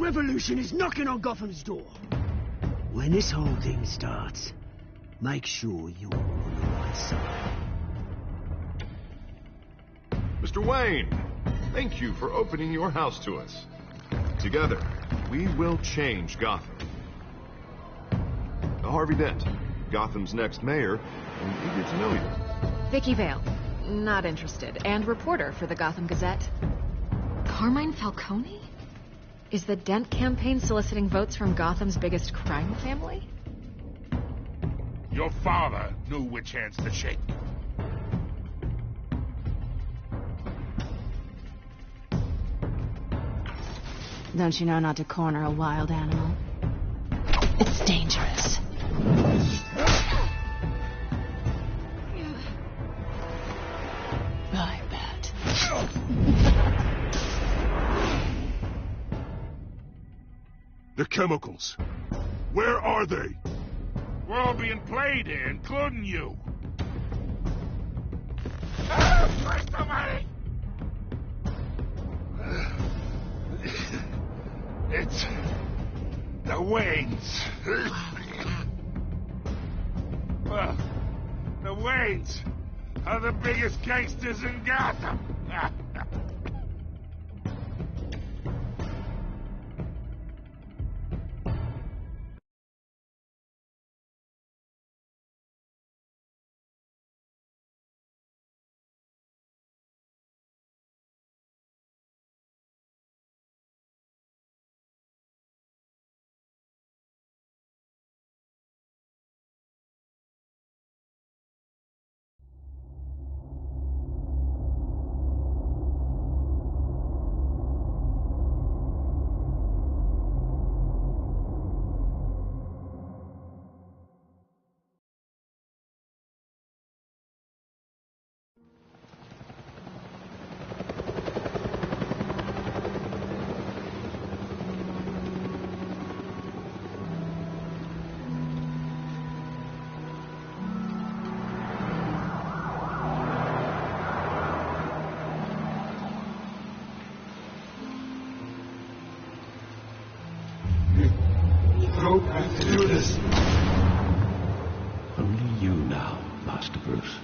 revolution is knocking on Gotham's door. When this whole thing starts, make sure you're on the right side. Mr. Wayne, thank you for opening your house to us. Together, we will change Gotham. Harvey Dent, Gotham's next mayor, and eager to know you. Vicky Vale, not interested, and reporter for the Gotham Gazette. Carmine Falcone? Is the Dent campaign soliciting votes from Gotham's biggest crime family? Your father knew which hands to shake. Don't you know not to corner a wild animal? It's dangerous. I bet. The chemicals. Where are they? We're all being played here, including you. Where's the money? It's the Waynes. Well, the Waynes are the biggest gangsters in Gotham. Do this. Only you now, Master Bruce.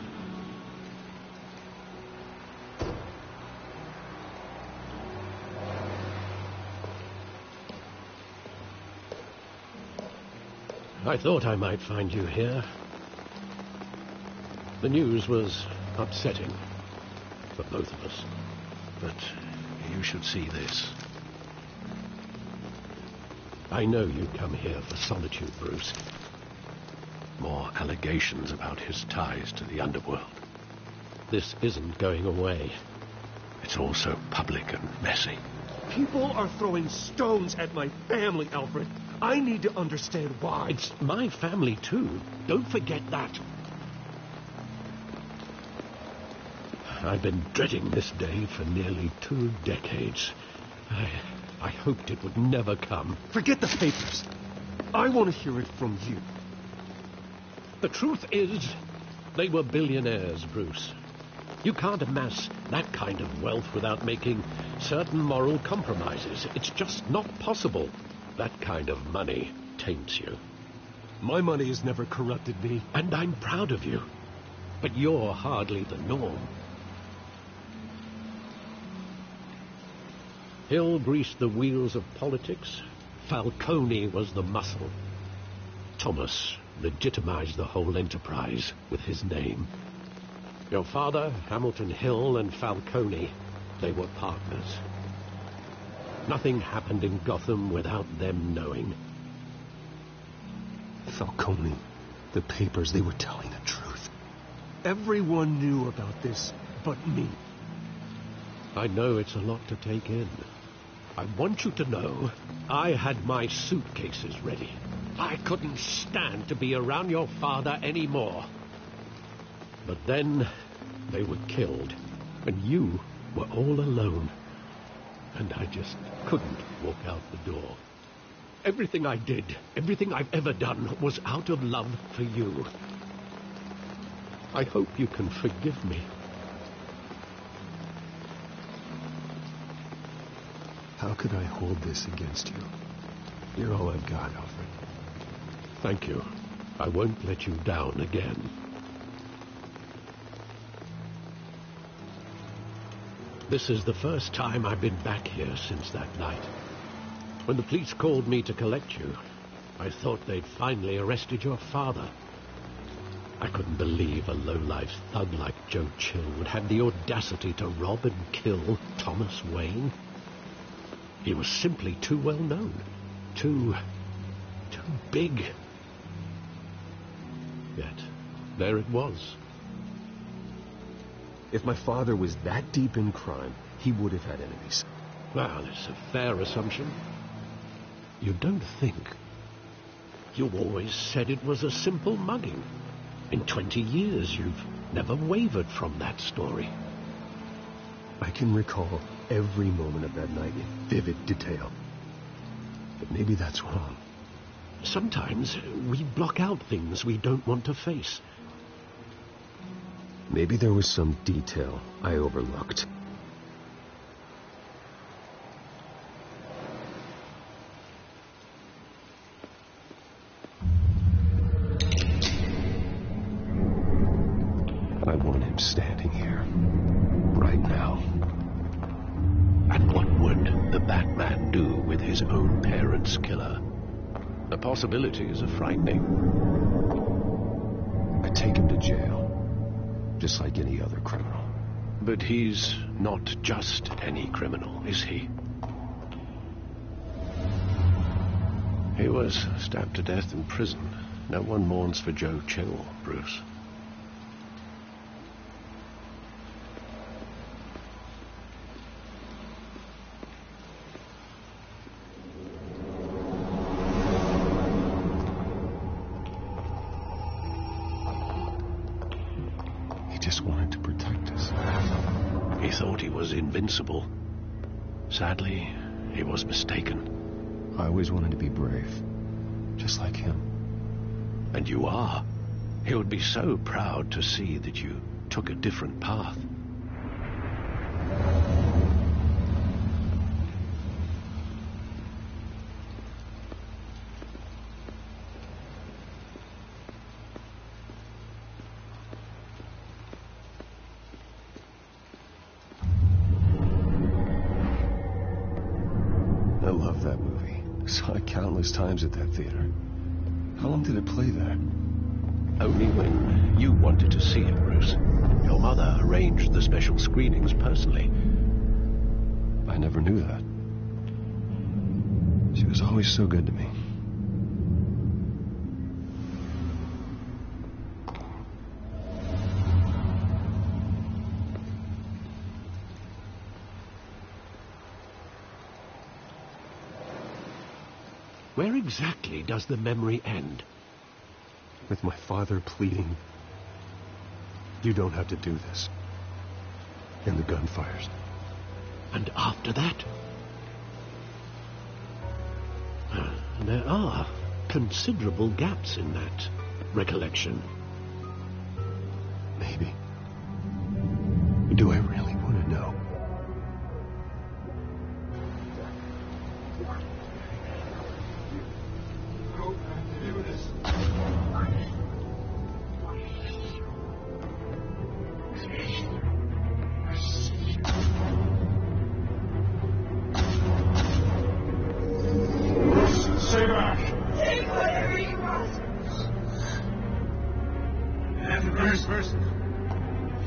I thought I might find you here. The news was upsetting for both of us. But you should see this. I know you come here for solitude, Bruce. More allegations about his ties to the underworld. This isn't going away. It's all so public and messy. People are throwing stones at my family, Alfred. I need to understand why. It's my family, too. Don't forget that. I've been dreading this day for nearly 2 decades. I hoped it would never come. Forget the papers. I want to hear it from you. The truth is, they were billionaires, Bruce. You can't amass that kind of wealth without making certain moral compromises. It's just not possible. That kind of money taints you. My money has never corrupted me. And I'm proud of you. But you're hardly the norm. Hill greased the wheels of politics. Falcone was the muscle. Thomas legitimized the whole enterprise with his name. Your father, Hamilton Hill, and Falcone, they were partners. Nothing happened in Gotham without them knowing. Falcone, the papers, they were telling the truth. Everyone knew about this but me. I know it's a lot to take in. I want you to know I had my suitcases ready. I couldn't stand to be around your father anymore. But then they were killed, and you were all alone. And I just couldn't walk out the door. Everything I did, everything I've ever done, was out of love for you. I hope you can forgive me. How could I hold this against you? You're all I've got, Alfred. Thank you. I won't let you down again. This is the first time I've been back here since that night. When the police called me to collect you, I thought they'd finally arrested your father. I couldn't believe a low-life thug like Joe Chill would have the audacity to rob and kill Thomas Wayne. He was simply too well known. Too big. Yet, there it was. If my father was that deep in crime, he would have had enemies. Well, it's a fair assumption. You don't think. You always said it was a simple mugging. In 20 years, you've never wavered from that story. I can recall every moment of that night in vivid detail. But maybe that's wrong. Sometimes we block out things we don't want to face. Maybe there was some detail I overlooked. I want him standing here, right now. And what would the Batman do with his own parents' killer? The possibilities are frightening. I take him to jail, just like any other criminal. But he's not just any criminal, is he? He was stabbed to death in prison. No one mourns for Joe Chill, Bruce. Just wanted to protect us. He thought he was invincible. Sadly, he was mistaken. I always wanted to be brave, just like him. And you are. He would be so proud to see that you took a different path. I love that movie. Saw it countless times at that theater. How long did it play there? Only when you wanted to see it, Bruce. Your mother arranged the special screenings personally. I never knew that. She was always so good to me. Where exactly does the memory end? With my father pleading, "You don't have to do this." And the gun fires. And after that? There are considerable gaps in that recollection. Maybe. Do I really want to know?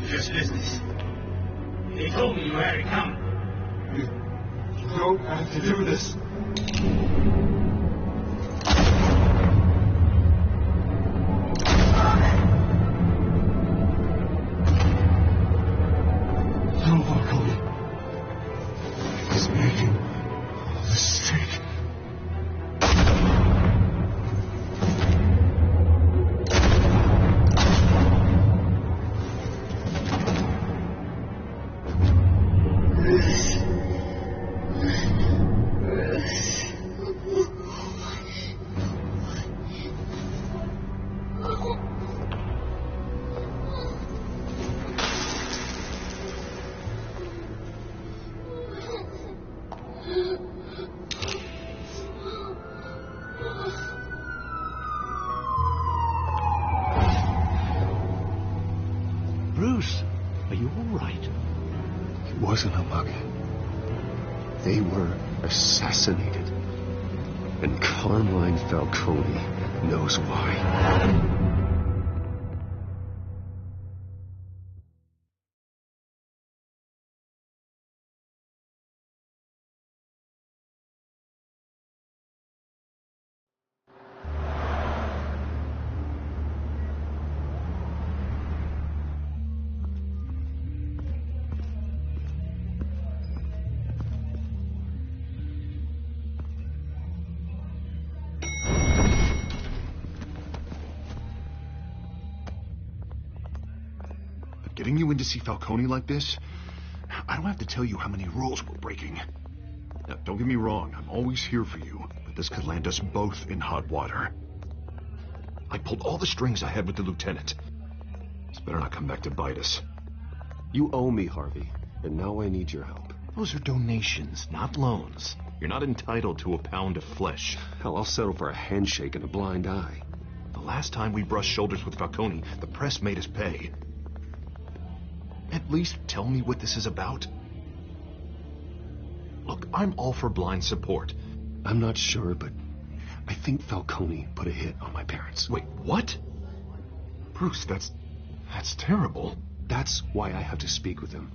Just business. They told me you had it coming. You don't have to do this. No, Marconi. He's making a mistake. Bruce, are you all right? It wasn't a mug. They were assassinated. And Carmine Falcone knows why. Getting you in to see Falcone like this? I don't have to tell you how many rules we're breaking. Now, don't get me wrong, I'm always here for you, but this could land us both in hot water. I pulled all the strings I had with the lieutenant. This better not come back to bite us. You owe me, Harvey, and now I need your help. Those are donations, not loans. You're not entitled to a pound of flesh. Hell, I'll settle for a handshake and a blind eye. The last time we brushed shoulders with Falcone, the press made us pay. At least tell me what this is about. Look, I'm all for blind support. I'm not sure, but I think Falcone put a hit on my parents. Wait, what? Bruce, that's terrible. That's why I have to speak with him.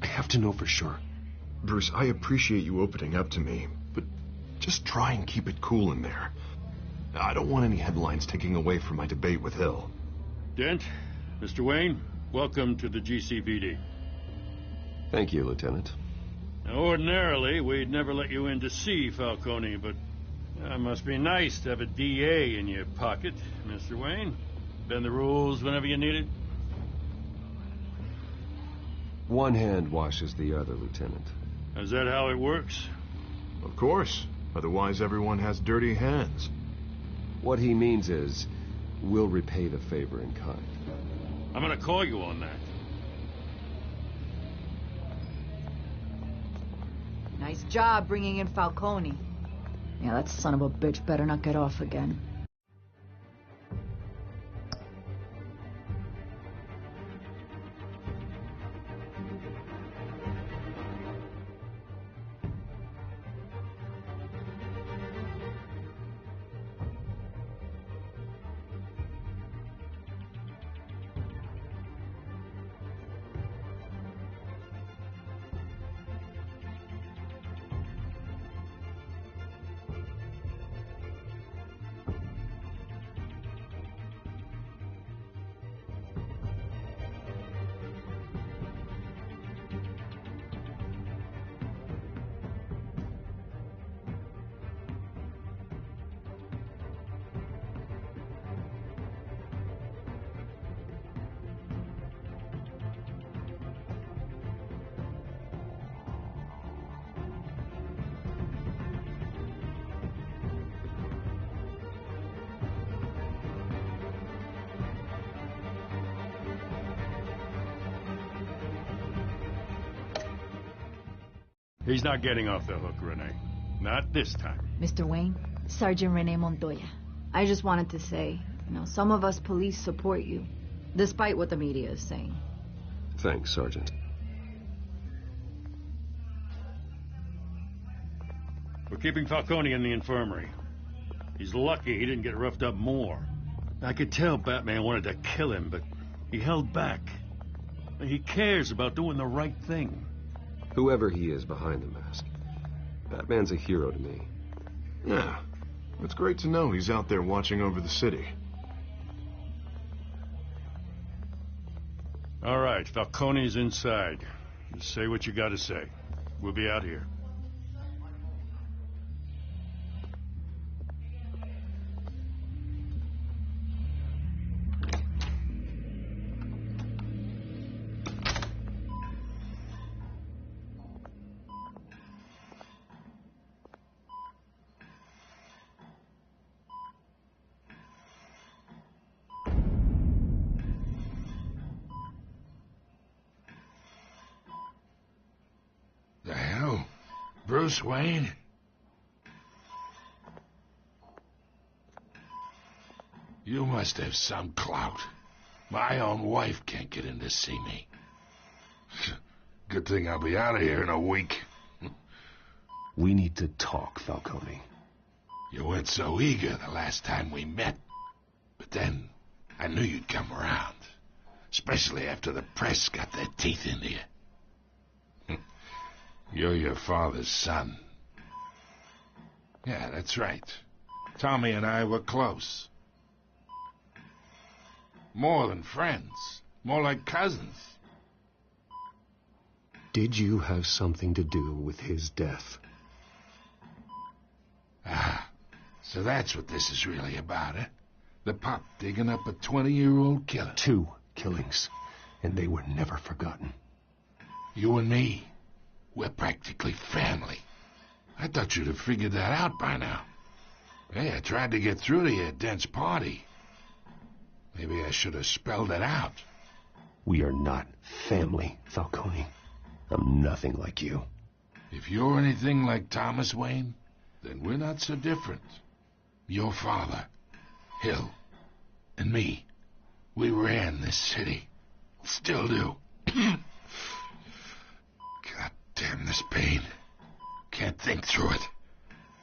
I have to know for sure. Bruce, I appreciate you opening up to me, but just try and keep it cool in there. I don't want any headlines taking away from my debate with Hill. Dent, Mr. Wayne, welcome to the GCPD. Thank you, Lieutenant. Now, ordinarily, we'd never let you in to see Falcone, but it must be nice to have a DA in your pocket, Mr. Wayne. Bend the rules whenever you need it. One hand washes the other, Lieutenant. Is that how it works? Of course. Otherwise, everyone has dirty hands. What he means is, we'll repay the favor in kind. I'm gonna call you on that. Nice job bringing in Falcone. Yeah, that son of a bitch better not get off again. He's not getting off the hook, Renee. Not this time. Mr. Wayne, Sergeant Renee Montoya. I just wanted to say, some of us police support you, despite what the media is saying. Thanks, Sergeant. We're keeping Falcone in the infirmary. He's lucky he didn't get roughed up more. I could tell Batman wanted to kill him, but he held back. He cares about doing the right thing. Whoever he is behind the mask, Batman's a hero to me. Yeah, it's great to know he's out there watching over the city. All right, Falcone's inside. Just say what you gotta say. We'll be out here. The hell? Bruce Wayne? You must have some clout. My own wife can't get in to see me. Good thing I'll be out of here in a week. We need to talk, Falcone. You weren't so eager the last time we met. But then, I knew you'd come around. Especially after the press got their teeth into you. You're your father's son. Yeah, that's right. Tommy and I were close. More than friends. More like cousins. Did you have something to do with his death? Ah, so that's what this is really about, eh? The pup digging up a 20-year-old killer. 2 killings, and they were never forgotten. You and me, we're practically family. I thought you'd have figured that out by now. Hey, I tried to get through to you at Dent's party. Maybe I should have spelled it out. We are not family, Falcone. I'm nothing like you. If you're anything like Thomas Wayne, then we're not so different. Your father, Hill, and me, we ran this city. Still do. God damn this pain. Can't think through it.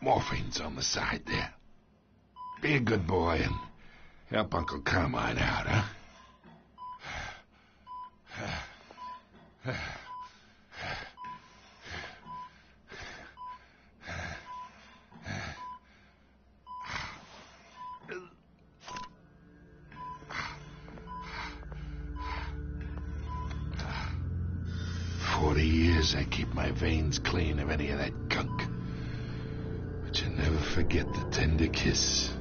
Morphine's on the side there. Be a good boy and help Uncle Carmine out, huh? 40 years I keep my veins clean of any of that gunk. But you never forget the tender kiss.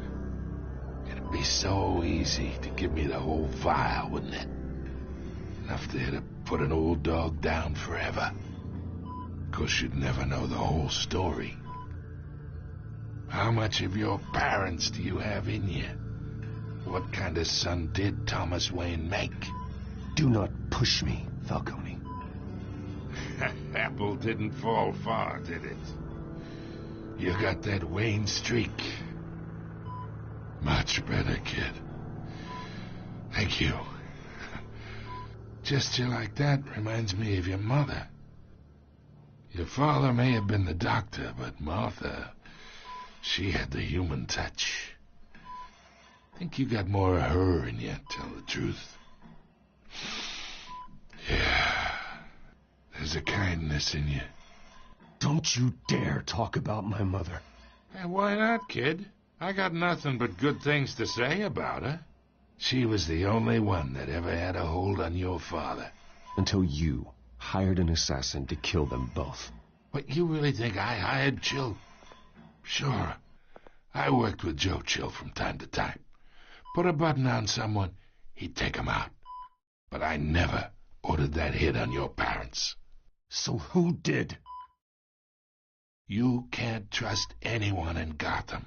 It'd be so easy to give me the whole vial, wouldn't it? Enough there to put an old dog down forever. Of course, you'd never know the whole story. How much of your parents do you have in you? What kind of son did Thomas Wayne make? Do not push me, Falcone. Apple didn't fall far, did it? You got that Wayne streak. Much better, kid. Thank you. Gesture like that reminds me of your mother. Your father may have been the doctor, but Martha, she had the human touch. I think you got more of her in you, tell the truth. Yeah. There's a kindness in you. Don't you dare talk about my mother. Hey, why not, kid? I got nothing but good things to say about her. She was the only one that ever had a hold on your father. Until you hired an assassin to kill them both. What, you really think I hired Chill? Sure. I worked with Joe Chill from time to time. Put a button on someone, he'd take him out. But I never ordered that hit on your parents. So who did? You can't trust anyone in Gotham.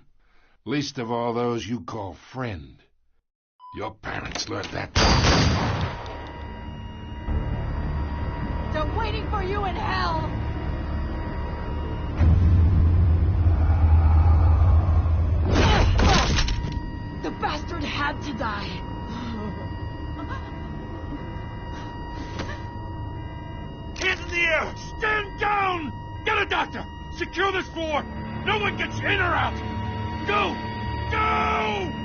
Least of all those you call friend. Your parents learned that. They're waiting for you in hell! The bastard had to die. Hands in the air! Stand down! Get a doctor! Secure this floor! No one gets in or out! Go! Go!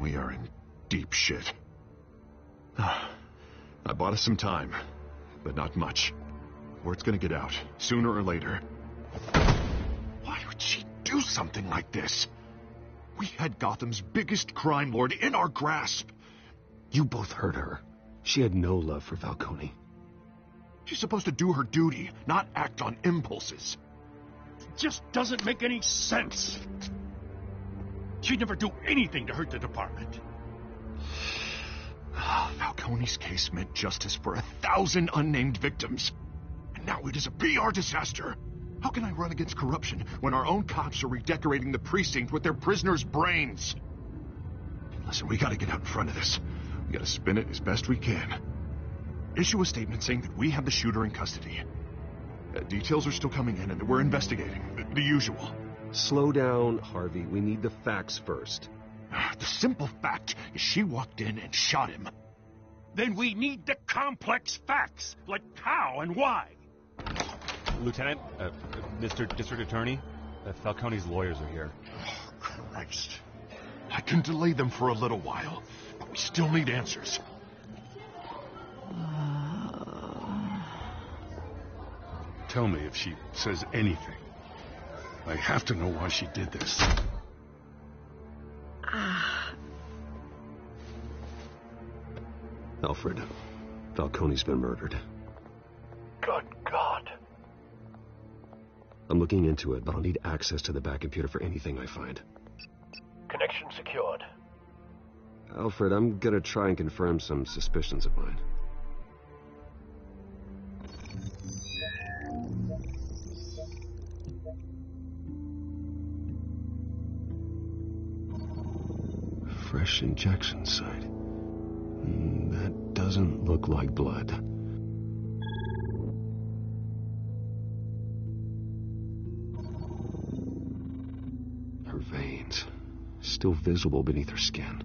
We are in deep shit. I bought us some time, but not much. Word's gonna get out, sooner or later. Why would she do something like this? We had Gotham's biggest crime lord in our grasp. You both hurt her. She had no love for Falcone. She's supposed to do her duty, not act on impulses. It just doesn't make any sense. She'd never do anything to hurt the department. Falcone's case meant justice for 1,000 unnamed victims. And now, it is a PR disaster. How can I run against corruption when our own cops are redecorating the precinct with their prisoners' brains? Listen, we gotta get out in front of this. We gotta spin it as best we can. Issue a statement saying that we have the shooter in custody. Details are still coming in and we're investigating. The usual. Slow down, Harvey. We need the facts first. The simple fact is she walked in and shot him. Then we need the complex facts, like how and why. Lieutenant, Mr. District Attorney, Falcone's lawyers are here. Oh, Christ. I can delay them for a little while, but we still need answers. Tell me if she says anything. I have to know why she did this. Alfred, Falcone's been murdered. Good God. I'm looking into it, but I'll need access to the back computer for anything I find. Connection secured. Alfred, I'm gonna try and confirm some suspicions of mine. Fresh injection site. That doesn't look like blood. Her veins, still visible beneath her skin.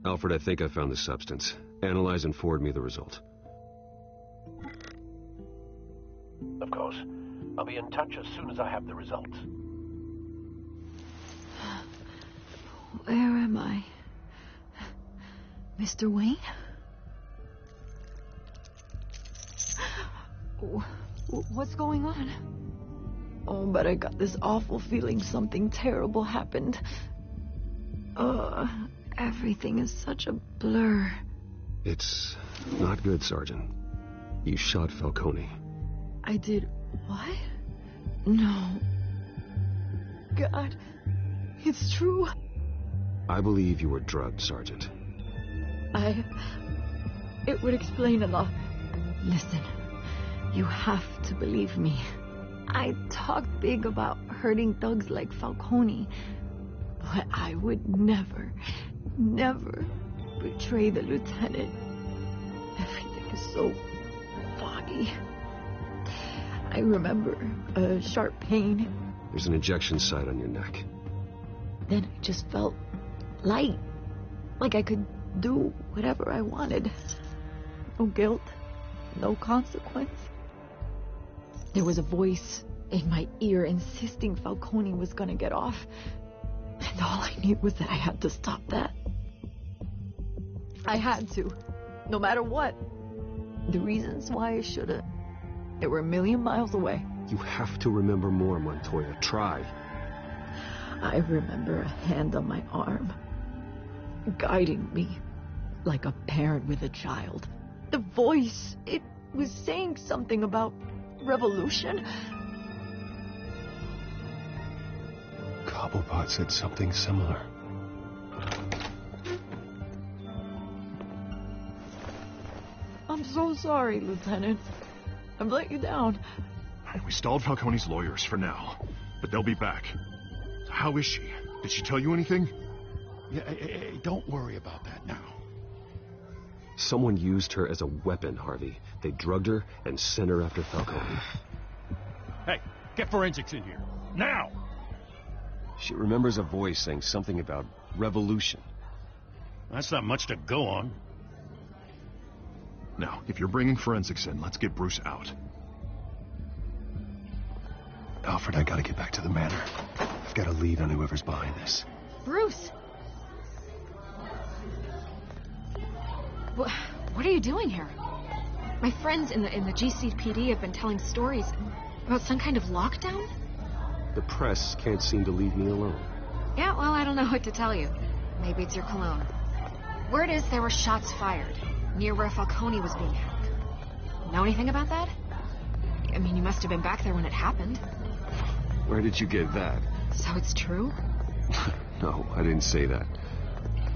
Alfred, I think I found the substance. Analyze and forward me the result. Of course. I'll be in touch as soon as I have the results. Where am I? Mr. Wayne? What's going on? Oh, but I got this awful feeling something terrible happened. Everything is such a blur. It's not good, Sergeant. You shot Falcone. I did what? No. God, it's true. I believe you were drugged, Sergeant. It would explain a lot. Listen, you have to believe me. I talked big about hurting thugs like Falcone, but I would never betray the lieutenant. Everything is so foggy. I remember a sharp pain. There's an injection site on your neck. Then I just felt light. Like I could do whatever I wanted. No guilt. No consequence. There was a voice in my ear insisting Falcone was gonna get off. And all I knew was that I had to stop that. I had to. No matter what. The reasons why I should've, they were a million miles away. You have to remember more, Montoya. Try. I remember a hand on my arm, guiding me like a parent with a child. The voice, it was saying something about revolution. Cobblepot said something similar. I'm so sorry, Lieutenant. I've let you down. We stalled Falcone's lawyers for now, but they'll be back. How is she? Did she tell you anything? Yeah, don't worry about that now. Someone used her as a weapon, Harvey. They drugged her and sent her after Falcone. Hey, get forensics in here. Now! She remembers a voice saying something about revolution. That's not much to go on. Now, if you're bringing forensics in, let's get Bruce out. Alfred, I gotta get back to the manor. I've got a lead on whoever's behind this. Bruce! What are you doing here? My friends in the GCPD have been telling stories about some kind of lockdown? The press can't seem to leave me alone. Yeah, well, I don't know what to tell you. Maybe it's your cologne. Word is there were shots fired near where Falcone was being held. Know anything about that? I mean, you must have been back there when it happened. Where did you get that? So it's true? No, I didn't say that.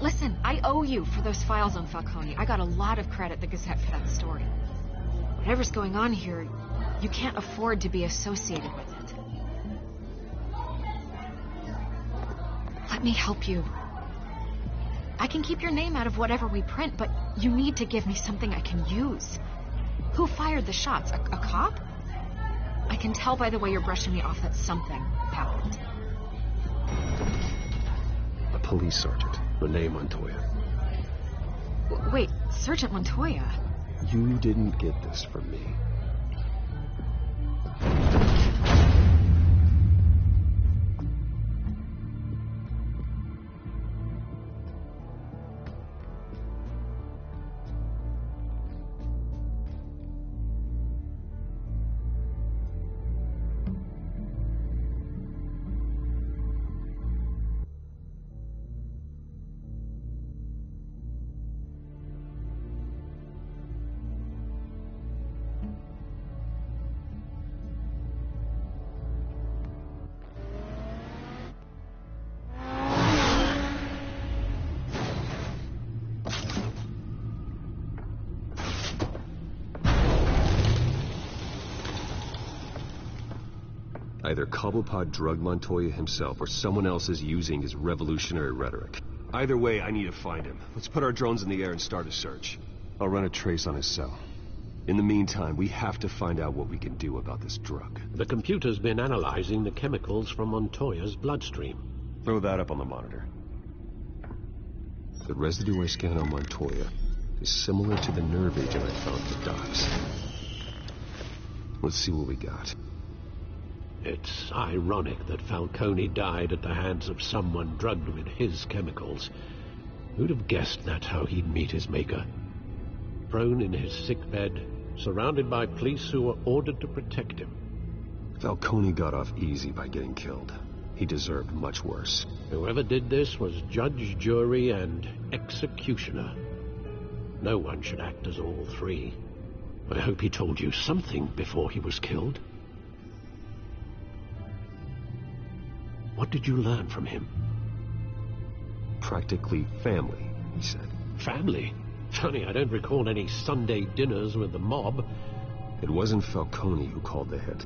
Listen, I owe you for those files on Falcone. I got a lot of credit at the Gazette for that story. Whatever's going on here, you can't afford to be associated with it. Let me help you. I can keep your name out of whatever we print, but you need to give me something I can use. Who fired the shots? A cop? I can tell by the way you're brushing me off that something happened. A police sergeant, Renee Montoya. Wait, Sergeant Montoya? You didn't get this from me. Either Cobblepot drugged Montoya himself, or someone else is using his revolutionary rhetoric. Either way, I need to find him. Let's put our drones in the air and start a search. I'll run a trace on his cell. In the meantime, we have to find out what we can do about this drug. The computer's been analyzing the chemicals from Montoya's bloodstream. Throw that up on the monitor. The residue I scanned on Montoya is similar to the nerve agent I found at the docks. Let's see what we got. It's ironic that Falcone died at the hands of someone drugged with his chemicals. Who'd have guessed that's how he'd meet his maker? Prone in his sickbed, surrounded by police who were ordered to protect him. Falcone got off easy by getting killed. He deserved much worse. Whoever did this was judge, jury, and executioner. No one should act as all three. I hope he told you something before he was killed. What did you learn from him? Practically family, he said. Family? Funny, I don't recall any Sunday dinners with the mob. It wasn't Falcone who called the hit.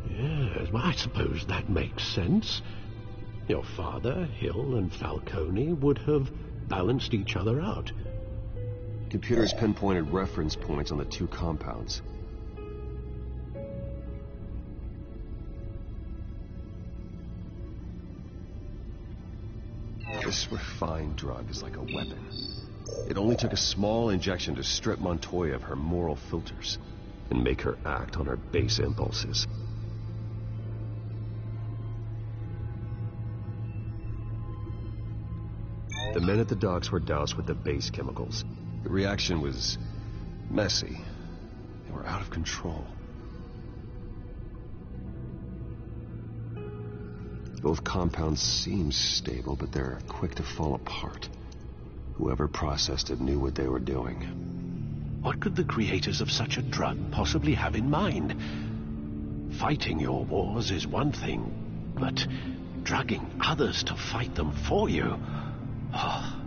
Yes, well, I suppose that makes sense. Your father, Hill, and Falcone would have balanced each other out. Computers pinpointed reference points on the two compounds. This refined drug is like a weapon. It only took a small injection to strip Montoya of her moral filters and make her act on her base impulses. The men at the docks were doused with the base chemicals. The reaction was messy. They were out of control. Both compounds seem stable, but they're quick to fall apart. Whoever processed it knew what they were doing. What could the creators of such a drug possibly have in mind? Fighting your wars is one thing, but drugging others to fight them for you... Oh.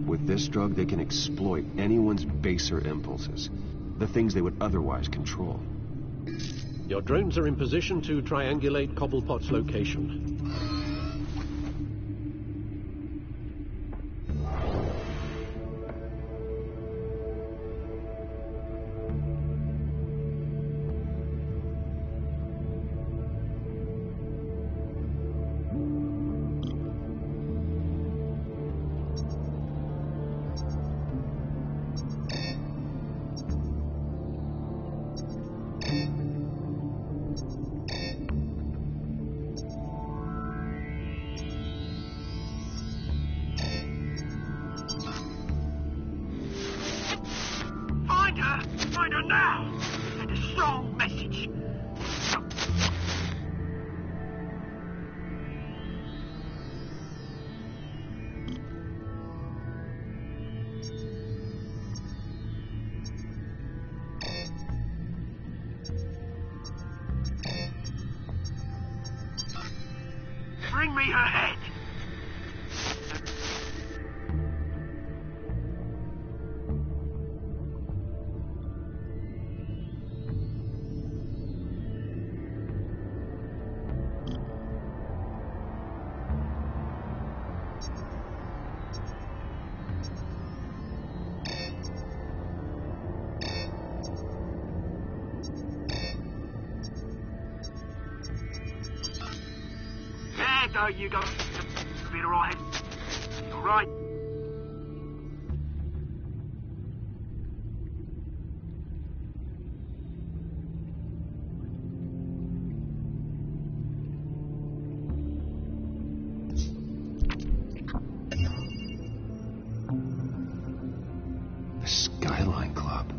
With this drug, they can exploit anyone's baser impulses, the things they would otherwise control. Your drones are in position to triangulate Cobblepot's location. Find her now! Send a strong message. Bring me her head. right, though, you got a bit alright. All right. Skyline Club.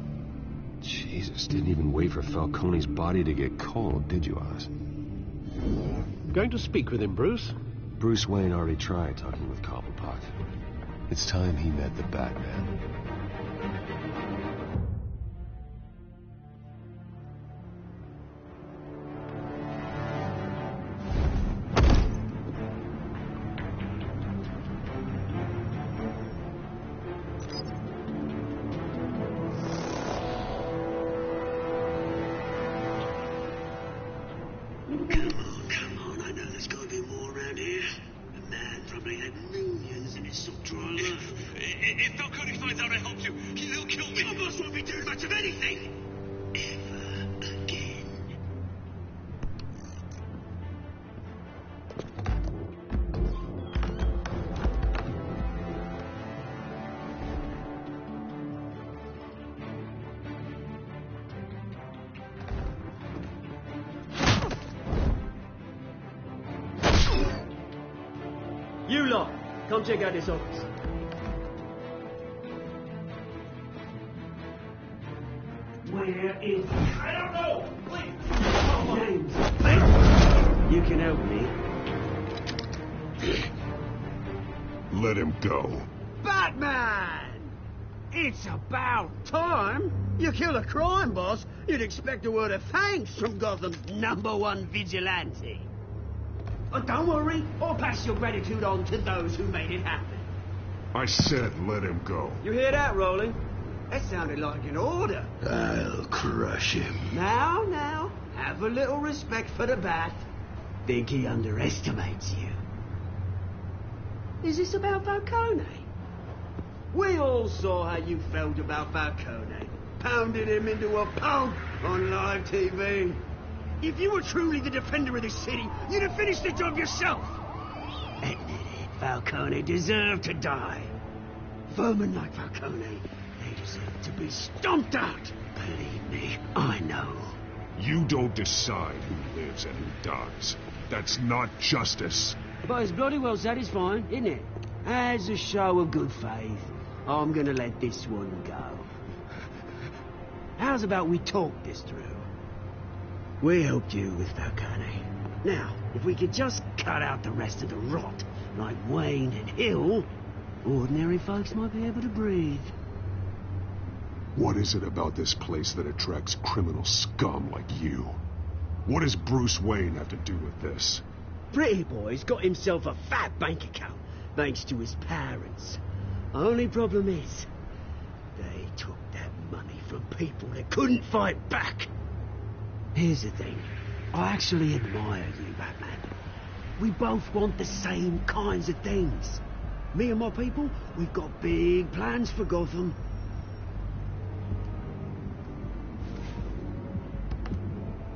Jesus, didn't even wait for Falcone's body to get cold, did you, Oz? Going to speak with him, Bruce? Bruce Wayne already tried talking with Cobblepot. It's time he met the Batman. If Falcone finds out I helped you, he'll kill me. My boss won't be doing much of anything. Ever again. You lot, come check out this office. Where is he? I don't know. Please. James, you can help me. Let him go. Batman! It's about time. You kill a crime boss, you'd expect a word of thanks from Gotham's #1 vigilante. But don't worry, I'll pass your gratitude on to those who made it happen. I said let him go. You hear that, Roland? That sounded like an order. I'll crush him. Now, have a little respect for the Bat. Think he underestimates you. Is this about Falcone? We all saw how you felt about Falcone. Pounded him into a pulp on live TV. If you were truly the defender of the city, you'd have finished the job yourself. Admit it, Falcone deserved to die. Vermin like Falcone, they deserve to be stomped out. Believe me, I know. You don't decide who lives and who dies. That's not justice. But it's bloody well satisfying, isn't it? As a show of good faith, I'm gonna let this one go. How's about we talk this through? We helped you with Falcone. Now, if we could just cut out the rest of the rot, like Wayne and Hill, ordinary folks might be able to breathe. What is it about this place that attracts criminal scum like you? What does Bruce Wayne have to do with this? Pretty Boy's got himself a fat bank account, thanks to his parents. Only problem is, they took that money from people that couldn't fight back. Here's the thing. I actually admire you, Batman. We both want the same kinds of things. Me and my people, we've got big plans for Gotham.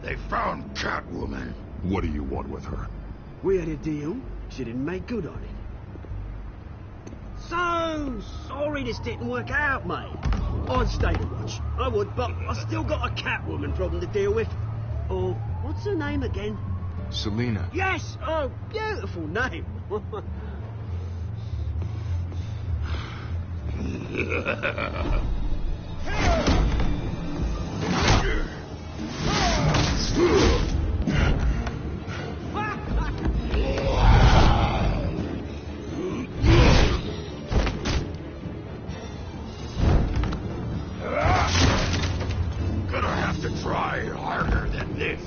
They found Catwoman. What do you want with her? We had a deal. She didn't make good on it. So sorry this didn't work out, mate. I'd stay to watch. I would, but I still got a Catwoman problem to deal with. Or, what's her name again? Selina. Yes! Oh, beautiful name. Gonna have to try harder than this.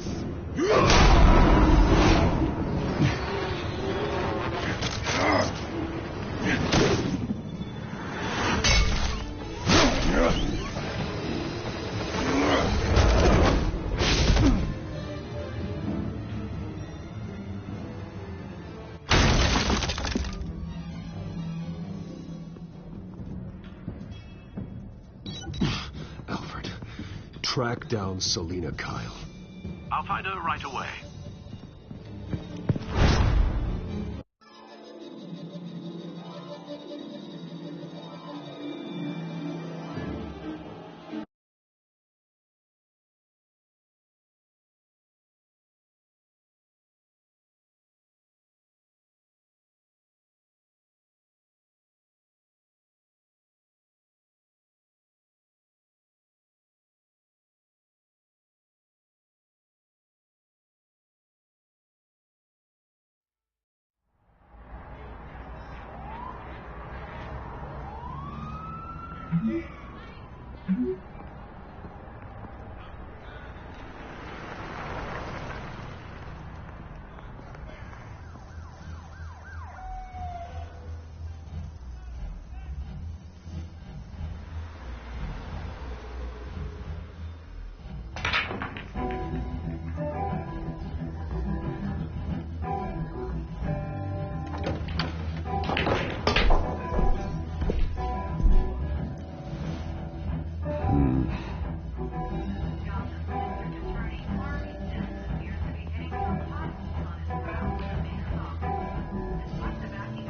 Alfred, track down Selina Kyle. I'll find her right away.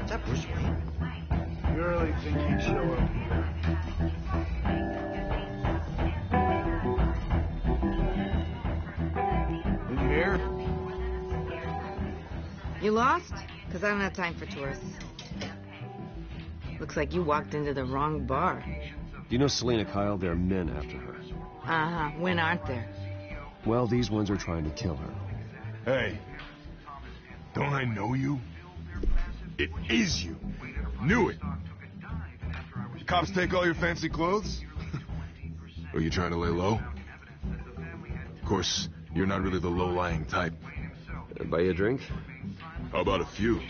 Is that Bruce Wayne? You really think he'd show up here? In here? You lost? Because I don't have time for tourists. Looks like you walked into the wrong bar. Do you know Selina Kyle? There are men after her. Uh-huh. When aren't there? Well, these ones are trying to kill her. Hey, don't I know you? It is you. Knew it. The cops take all your fancy clothes? Are you trying to lay low? Of course, you're not really the low-lying type. Buy you a drink? How about a few?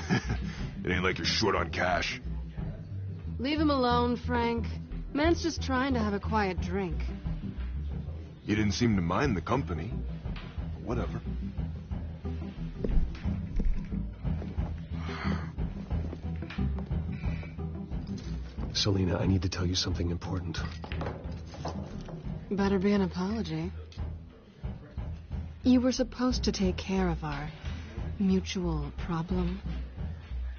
It ain't like you're short on cash. Leave him alone, Frank. Man's just trying to have a quiet drink. You didn't seem to mind the company. Whatever. Selina, I need to tell you something important. Better be an apology. You were supposed to take care of our mutual problem.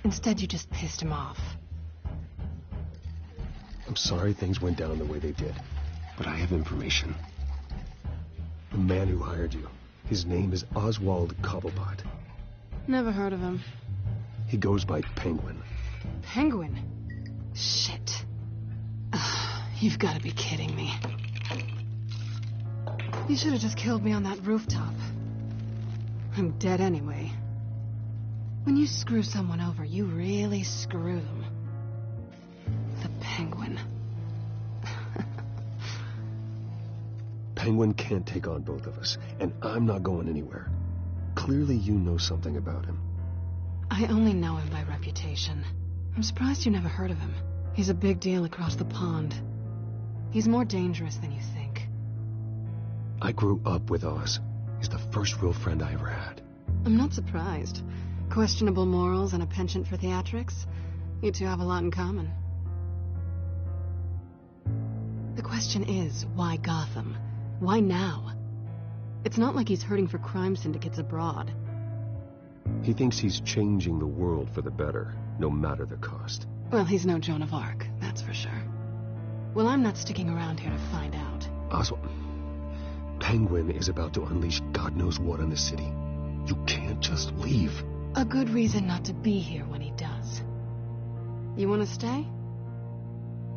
Instead, you just pissed him off. I'm sorry things went down the way they did, but I have information. The man who hired you, his name is Oswald Cobblepot. Never heard of him. He goes by Penguin. Penguin? Shit. Ugh, you've got to be kidding me. You should have just killed me on that rooftop. I'm dead anyway. When you screw someone over, you really screw them. The Penguin. Penguin can't take on both of us, and I'm not going anywhere. Clearly you know something about him. I only know him by reputation. I'm surprised you never heard of him. He's a big deal across the pond. He's more dangerous than you think. I grew up with Oz. He's the first real friend I ever had. I'm not surprised. Questionable morals and a penchant for theatrics. You two have a lot in common. The question is, why Gotham? Why now? It's not like he's hurting for crime syndicates abroad. He thinks he's changing the world for the better, no matter the cost. Well, he's no Joan of Arc, that's for sure. Well, I'm not sticking around here to find out. Oswald, Penguin is about to unleash God knows what on the city. You can't just leave. A good reason not to be here when he does. You want to stay?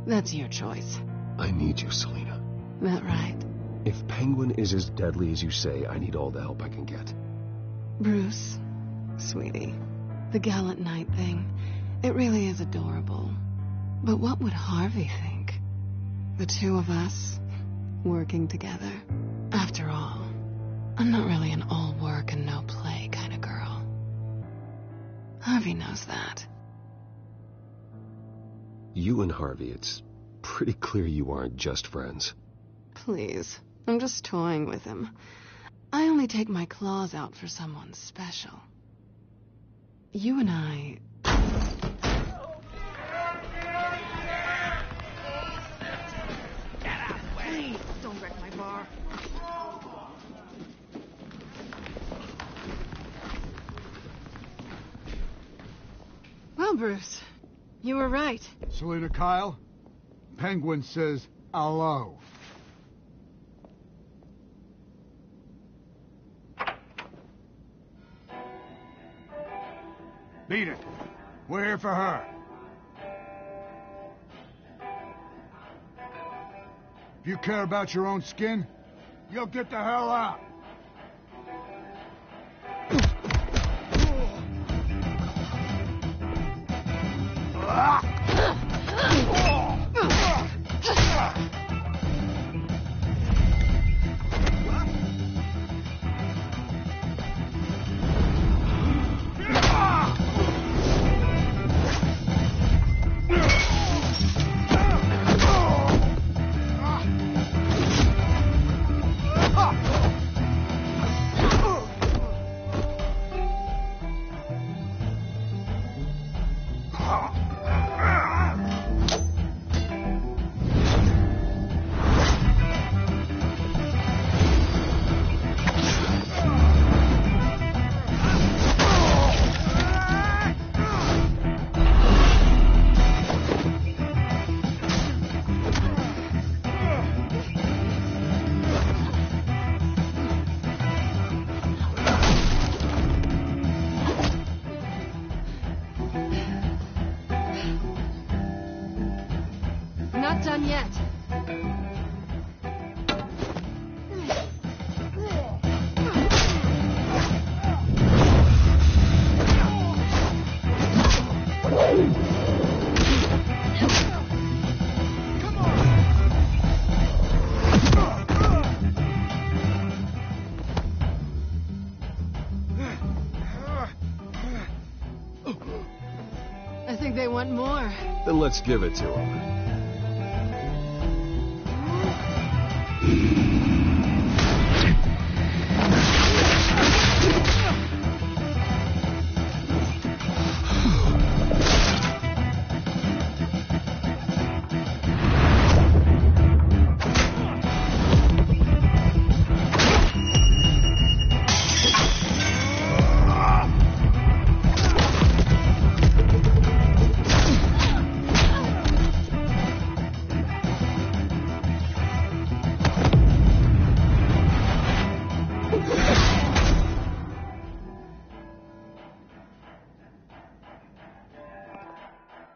That's your choice. I need you, Selina. That right? If Penguin is as deadly as you say, I need all the help I can get. Bruce, sweetie, the gallant knight thing, it really is adorable. But what would Harvey think? The two of us, working together. After all, I'm not really an all work and no play kind of girl. Harvey knows that. You and Harvey, it's pretty clear you aren't just friends. Please, I'm just toying with him. I only take my claws out for someone special. You and I... Please, don't wreck my bar. Well, Bruce, you were right. Selina Kyle, Penguin says hello. Beat it. We're here for her. If you care about your own skin, you'll get the hell out. Ah! Then let's give it to him.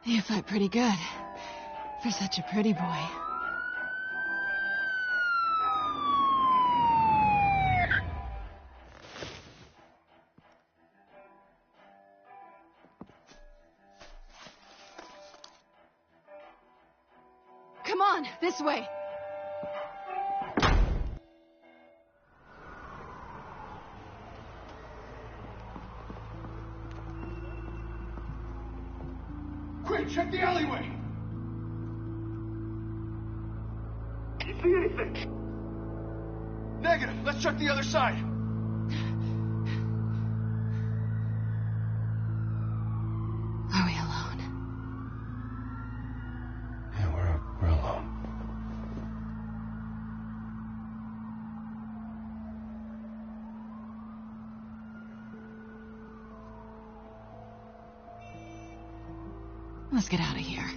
You fight pretty good. For such a pretty boy. Come on, this way. Quick, check the alleyway! Do you see anything? Negative. Let's check the other side. Are we alone? Yeah, we're alone. Let's get out of here.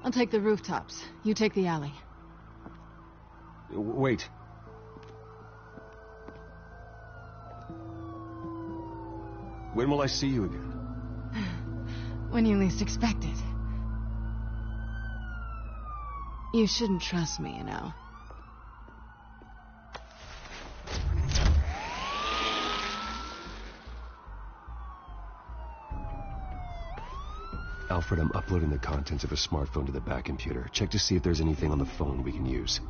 I'll take the rooftops. You take the alley. Wait. When will I see you again? When you least expect it. You shouldn't trust me, you know. Alfred, I'm uploading the contents of a smartphone to the back computer. Check to see if there's anything on the phone we can use.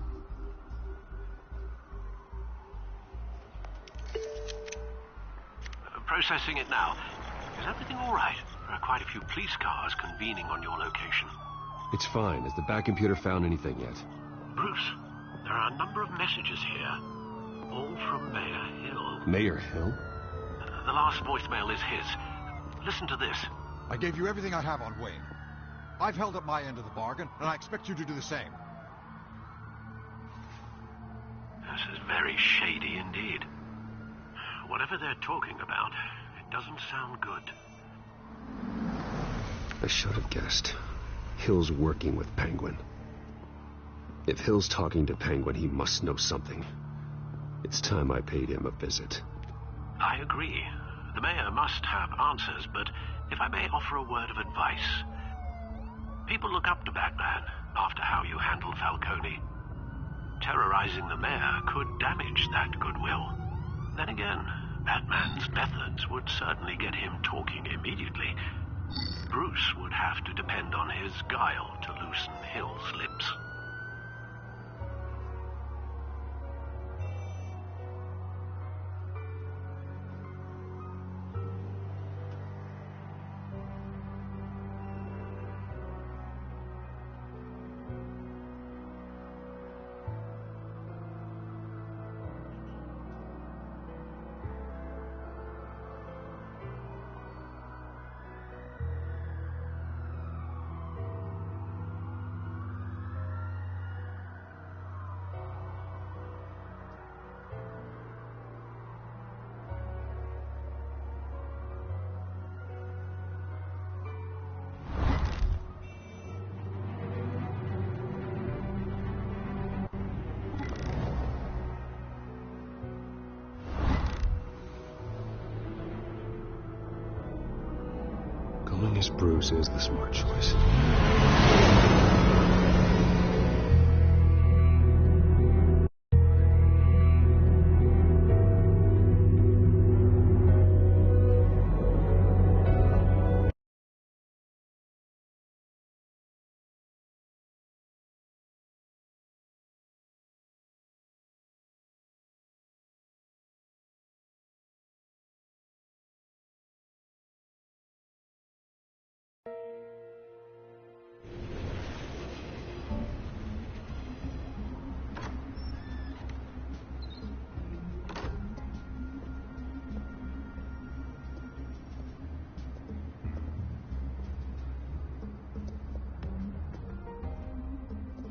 Processing it now. Is everything all right? There are quite a few police cars convening on your location. It's fine. Has the back computer found anything yet? Bruce, there are a number of messages here. All from Mayor Hill. Mayor Hill? The last voicemail is his. Listen to this. I gave you everything I have on Wayne. I've held up my end of the bargain, and I expect you to do the same. This is very shady indeed. Whatever they're talking about, it doesn't sound good. I should have guessed. Hill's working with Penguin. If Hill's talking to Penguin, he must know something. It's time I paid him a visit. I agree. The mayor must have answers, but if I may offer a word of advice. People look up to Batman after how you handled Falcone. Terrorizing the mayor could damage that goodwill. Then again, Batman's methods would certainly get him talking immediately. Bruce would have to depend on his guile to loosen Hill's lips. Going as Bruce is the smart choice.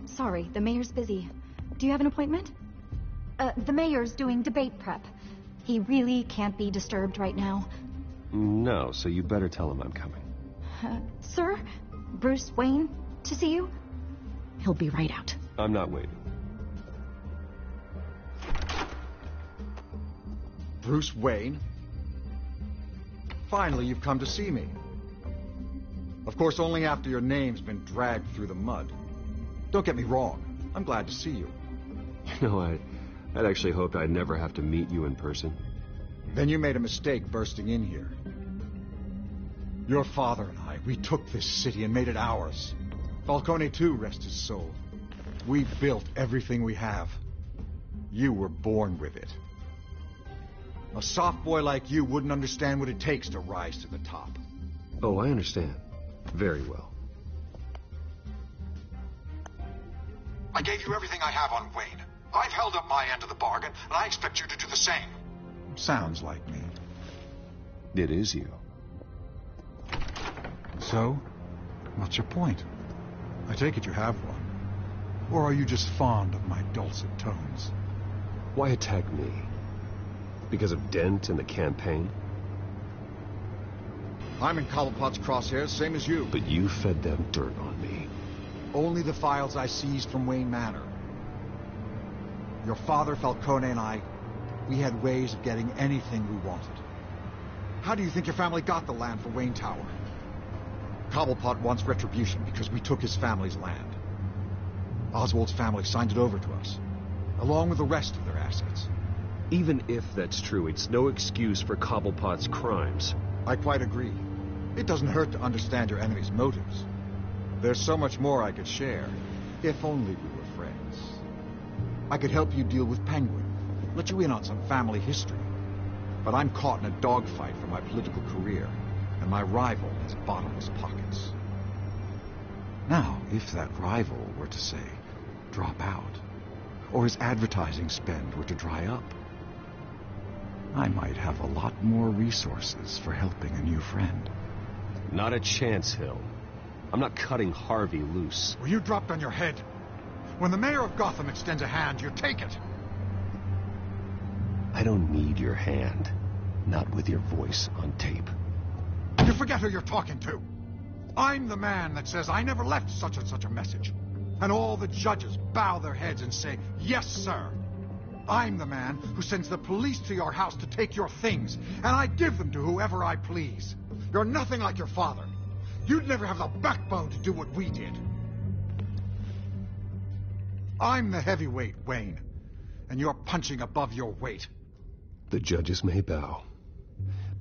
Sorry, the mayor's busy. Do you have an appointment? The mayor's doing debate prep. He really can't be disturbed right now. No, so you better tell him I'm coming. Sir? Bruce Wayne to see you? He'll be right out. I'm not waiting. Bruce Wayne? Finally, you've come to see me. Of course, only after your name's been dragged through the mud. Don't get me wrong. I'm glad to see you. You know, I'd actually hoped I'd never have to meet you in person. Then you made a mistake bursting in here. Your father and I, we took this city and made it ours. Falcone too, rest his soul. We built everything we have. You were born with it. A soft boy like you wouldn't understand what it takes to rise to the top. Oh, I understand. Very well. I gave you everything I have on Wayne. I've held up my end of the bargain, and I expect you to do the same. Sounds like me. It is you. So, what's your point? I take it you have one. Or are you just fond of my dulcet tones? Why attack me? Because of Dent and the campaign? I'm in Cobblepot's crosshairs, same as you. But you fed them dirt on me. Only the files I seized from Wayne Manor. Your father, Falcone, and I, we had ways of getting anything we wanted. How do you think your family got the land for Wayne Tower? Cobblepot wants retribution because we took his family's land. Oswald's family signed it over to us, along with the rest of their assets. Even if that's true, it's no excuse for Cobblepot's crimes. I quite agree. It doesn't hurt to understand your enemy's motives. There's so much more I could share, if only we were friends. I could help you deal with Penguin, let you in on some family history. But I'm caught in a dogfight for my political career, and my rival has bottomless pockets. Now, if that rival were to, say, drop out, or his advertising spend were to dry up, I might have a lot more resources for helping a new friend. Not a chance, Hill. I'm not cutting Harvey loose. Were you dropped on your head? When the mayor of Gotham extends a hand, you take it. I don't need your hand. Not with your voice on tape. You forget who you're talking to. I'm the man that says I never left such and such a message. And all the judges bow their heads and say, yes, sir. I'm the man who sends the police to your house to take your things, and I give them to whoever I please. You're nothing like your father. You'd never have the backbone to do what we did. I'm the heavyweight, Wayne, and you're punching above your weight. The judges may bow,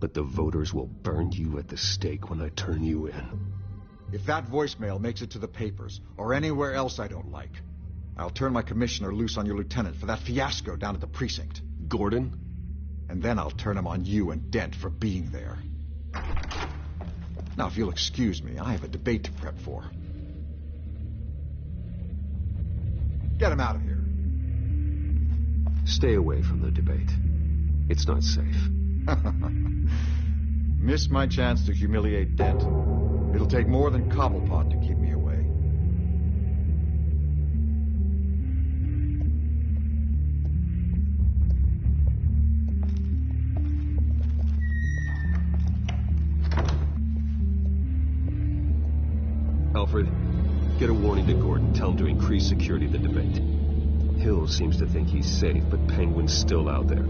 but the voters will burn you at the stake when I turn you in. If that voicemail makes it to the papers, or anywhere else I don't like, I'll turn my commissioner loose on your lieutenant for that fiasco down at the precinct. Gordon? And then I'll turn him on you and Dent for being there. Now, if you'll excuse me, I have a debate to prep for. Get him out of here. Stay away from the debate. It's not safe. Miss my chance to humiliate Dent. It'll take more than Cobblepot to keep me away. Alfred, get a warning to Gordon. Tell him to increase security of the debate. Hill seems to think he's safe, but Penguin's still out there.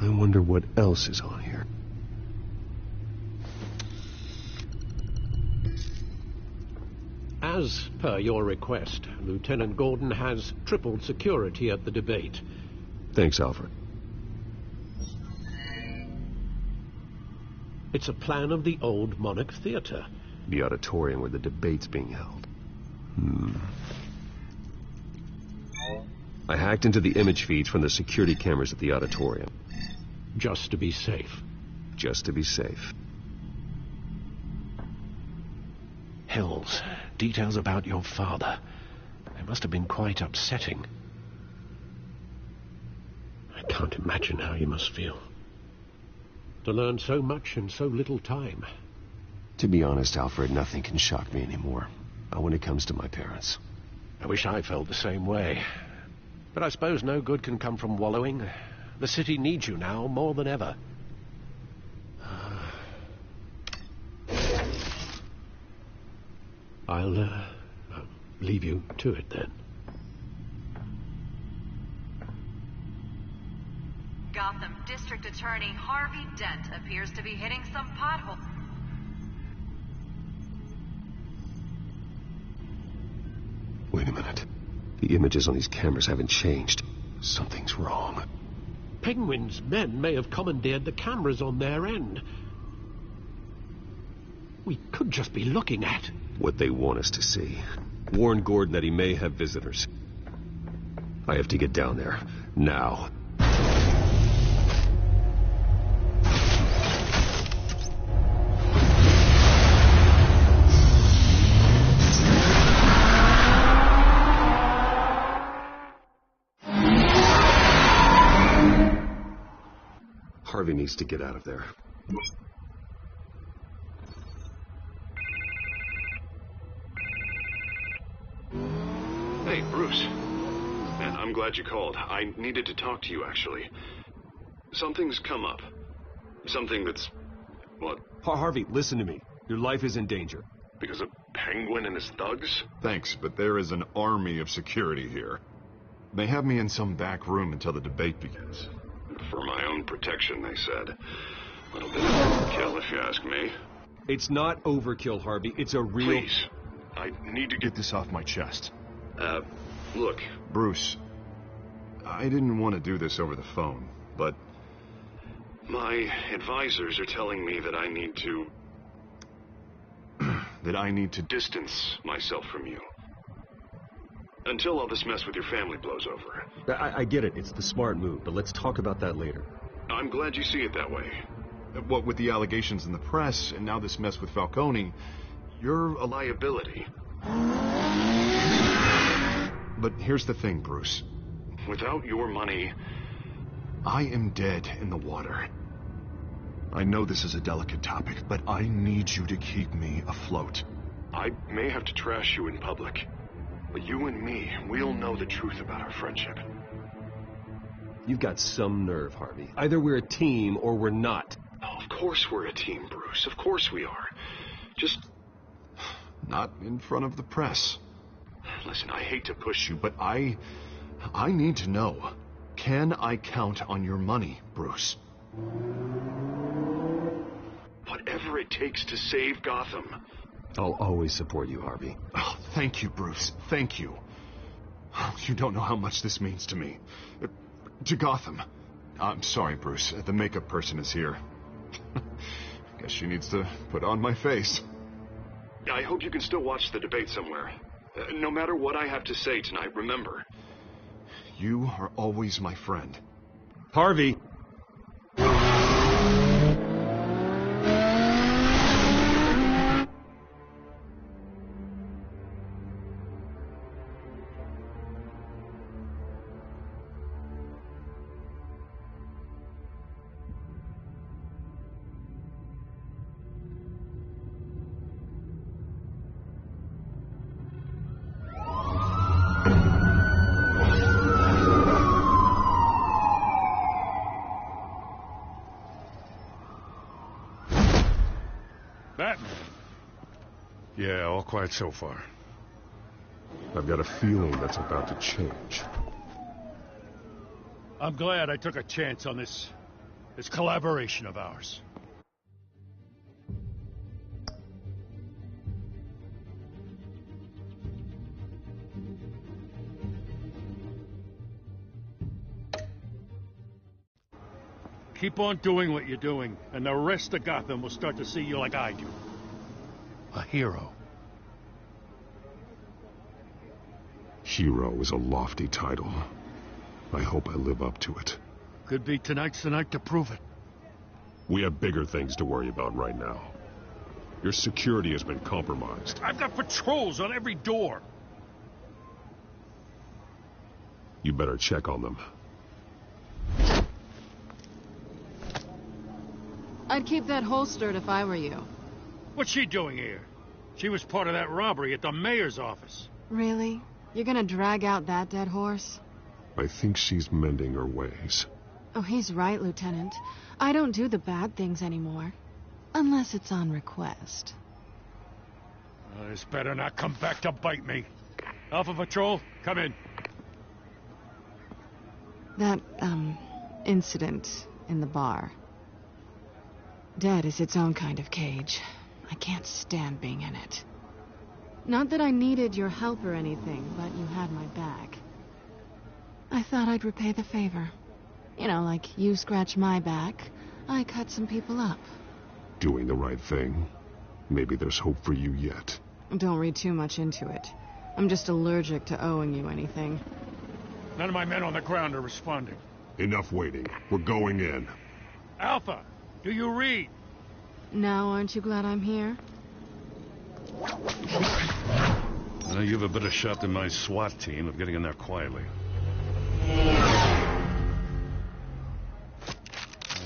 I wonder what else is on here. As per your request, Lieutenant Gordon has tripled security at the debate. Thanks, Alfred. It's a plan of the old Monarch Theater. The auditorium where the debate's being held. I hacked into the image feeds from the security cameras at the auditorium. Just to be safe. Just to be safe. Hills, details about your father. They must have been quite upsetting. I can't imagine how you must feel. To learn so much in so little time. To be honest, Alfred, nothing can shock me anymore. Not when it comes to my parents. I wish I felt the same way. But I suppose no good can come from wallowing. The city needs you now more than ever. I'll leave you to it then. Gotham District Attorney Harvey Dent appears to be hitting some pothole. Wait a minute. The images on these cameras haven't changed. Something's wrong. Penguin's men may have commandeered the cameras on their end. We could just be looking at what they want us to see. Warn Gordon that he may have visitors. I have to get down there. Now. Harvey needs to get out of there. Hey, Bruce. Man, I'm glad you called. I needed to talk to you, actually. Something's come up. Something that's... what? Harvey, listen to me. Your life is in danger. Because of Penguin and his thugs? Thanks, but there is an army of security here. They have me in some back room until the debate begins. For my own protection, they said. A little bit of overkill, if you ask me. It's not overkill, Harvey. It's a real... Please. I need to get this off my chest. Look. Bruce, I didn't want to do this over the phone, but... my advisors are telling me that I need to... that I need to distance myself from you. Until all this mess with your family blows over. I get it. It's the smart move, but let's talk about that later. I'm glad you see it that way. What with the allegations in the press, and now this mess with Falcone, you're a liability. But here's the thing, Bruce. Without your money... I am dead in the water. I know this is a delicate topic, but I need you to keep me afloat. I may have to trash you in public. But you and me, we'll know the truth about our friendship. You've got some nerve, Harvey. Either we're a team or we're not. Oh, of course we're a team, Bruce. Of course we are. Just... not in front of the press. Listen, I hate to push you, but I need to know. Can I count on your money, Bruce? Whatever it takes to save Gotham. I'll always support you, Harvey. Oh, thank you, Bruce. Thank you. You don't know how much this means to me. To Gotham. I'm sorry, Bruce. The makeup person is here. Guess she needs to put on my face. I hope you can still watch the debate somewhere. No matter what I have to say tonight, remember. You are always my friend. Harvey! Yeah, all quiet so far. I've got a feeling that's about to change. I'm glad I took a chance on this It's collaboration of ours. Keep on doing what you're doing, and the rest of Gotham will start to see you like I do. A hero. Hero is a lofty title. I hope I live up to it. Could be tonight's the night to prove it. We have bigger things to worry about right now. Your security has been compromised. I've got patrols on every door. You better check on them. I'd keep that holstered if I were you. What's she doing here? She was part of that robbery at the mayor's office. Really? You're gonna drag out that dead horse? I think she's mending her ways. Oh, he's right, Lieutenant. I don't do the bad things anymore. Unless it's on request. This better not come back to bite me. Alpha Patrol, come in. That, incident in the bar. Dead is its own kind of cage. I can't stand being in it. Not that I needed your help or anything, but you had my back. I thought I'd repay the favor. You know, like you scratch my back, I cut some people up. Doing the right thing. Maybe there's hope for you yet. Don't read too much into it. I'm just allergic to owing you anything. None of my men on the ground are responding. Enough waiting. We're going in. Alpha, do you read? Now, aren't you glad I'm here? You have a better shot than my SWAT team of getting in there quietly.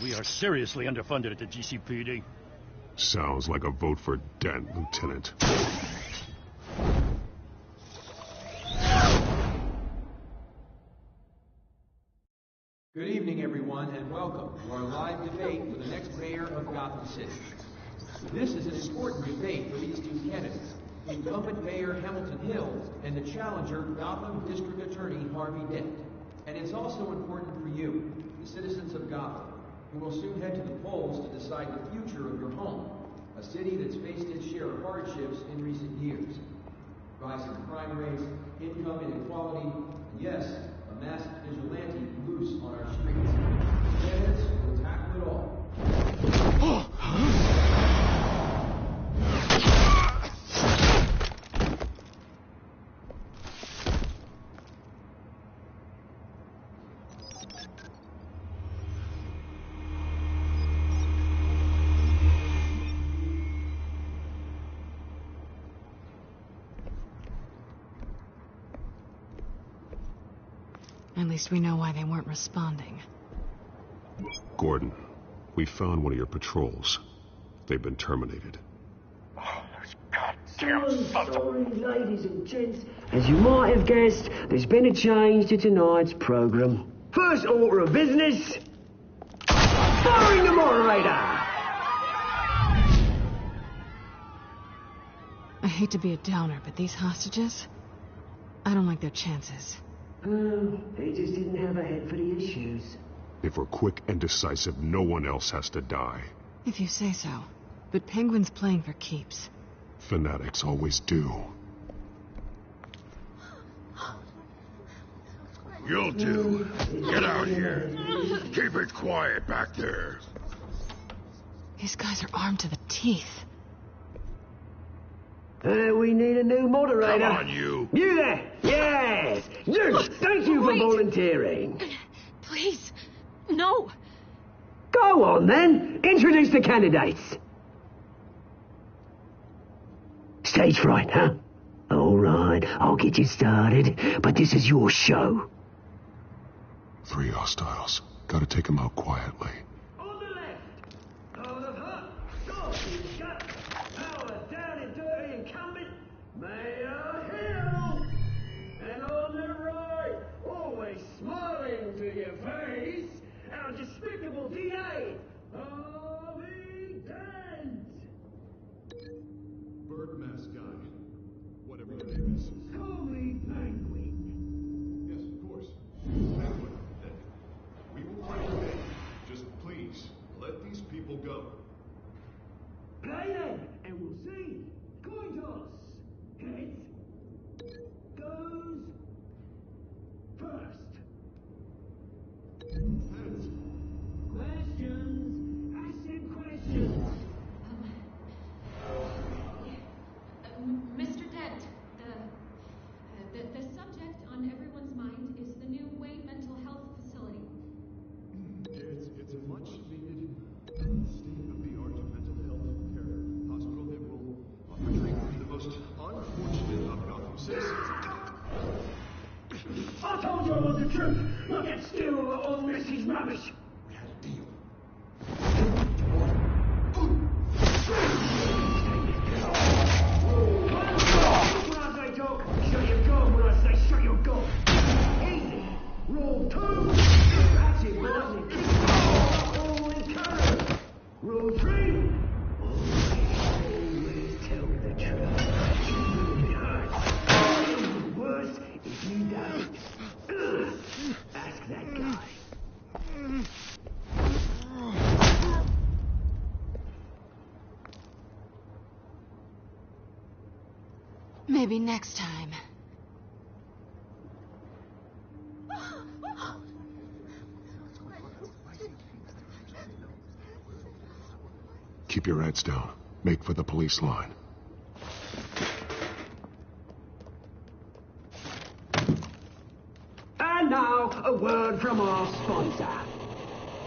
We are seriously underfunded at the GCPD. Sounds like a vote for Dent, Lieutenant. Good evening, everyone, and welcome to our live debate for the next mayor of Gotham City. This is an important debate for these two candidates, incumbent Mayor Hamilton Hill and the challenger Gotham District Attorney Harvey Dent. And it's also important for you, the citizens of Gotham, who will soon head to the polls to decide the future of your home, a city that's faced its share of hardships in recent years. Rising crime rates, income inequality, and yes, a masked vigilante loose on our streets. Candidates will tackle it all. At least we know why they weren't responding. Gordon, we found one of your patrols. They've been terminated. Sorry, ladies and gents. As you might have guessed, there's been a change to tonight's program. First order of business, firing the moderator! I hate to be a downer, but these hostages, I don't like their chances. They just didn't have a head for the issues. If we're quick and decisive, no one else has to die. If you say so. But Penguin's playing for keeps. Fanatics always do. You'll do. Get out here. Keep it quiet back there. These guys are armed to the teeth. We need a new moderator. Come on, you. You there! Yes! You! Thank you for volunteering. Please, no. Go on, then. Introduce the candidates. Stage fright, huh? All right, I'll get you started, but this is your show. 3 hostiles. Gotta take them out quietly. On the left, on the front, Dorothy's got power down and dirty incumbent, Mayor Hill. And on the right, always smiling to your face, our despicable DA, Harvey Dent. Bird mask guy. Whatever your name is. Call me Penguin. Yes, of course. Penguin. We will fight today. Just please, Look at still, all this is rubbish. We had a deal. When I say talk, shut your gob. When I say shut your gob. Easy. Rule 2. That's it, boys. Always courage. Rule 3. Always tell the truth. It hurts. It'll be worse if you don't. Ask that guy. Maybe next time. Keep your heads down. Make for the police line. And now, a word from our sponsor.